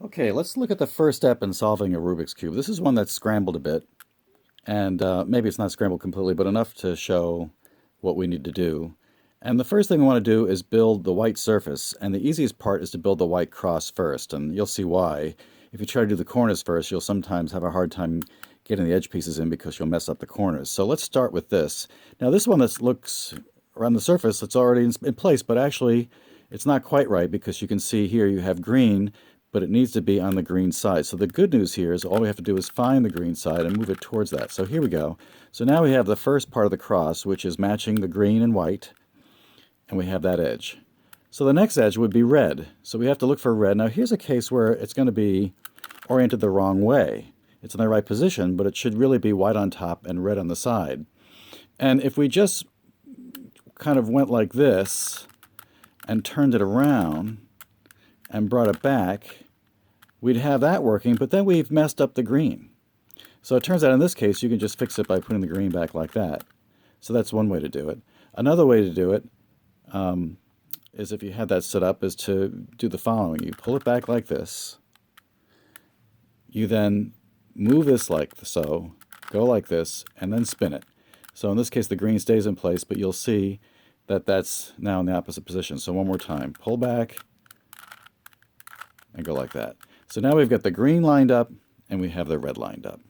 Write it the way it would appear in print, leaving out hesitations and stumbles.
Okay, let's look at the first step in solving a Rubik's Cube. This is one that's scrambled a bit, and maybe it's not scrambled completely, but enough to show what we need to do. And the first thing we want to do is build the white surface, and the easiest part is to build the white cross first, and you'll see why. If you try to do the corners first, you'll sometimes have a hard time getting the edge pieces in because you'll mess up the corners. So let's start with this. Now this one that looks around the surface, it's already in place, but actually it's not quite right because you can see here you have green, but it needs to be on the green side. So the good news here is all we have to do is find the green side and move it towards that. So here we go. So now we have the first part of the cross, which is matching the green and white, and we have that edge. So the next edge would be red. So we have to look for red. Now here's a case where it's going to be oriented the wrong way. It's in the right position, but it should really be white on top and red on the side. And if we just kind of went like this and turned it around and brought it back, we'd have that working, but then we've messed up the green. So it turns out in this case you can just fix it by putting the green back like that. So that's one way to do it. Another way to do it is, if you had that set up, is to do the following. You pull it back like this. You then move this like so, go like this, and then spin it. So in this case the green stays in place, but you'll see that that's now in the opposite position. So one more time, pull back and go like that. So now we've got the green lined up and we have the red lined up.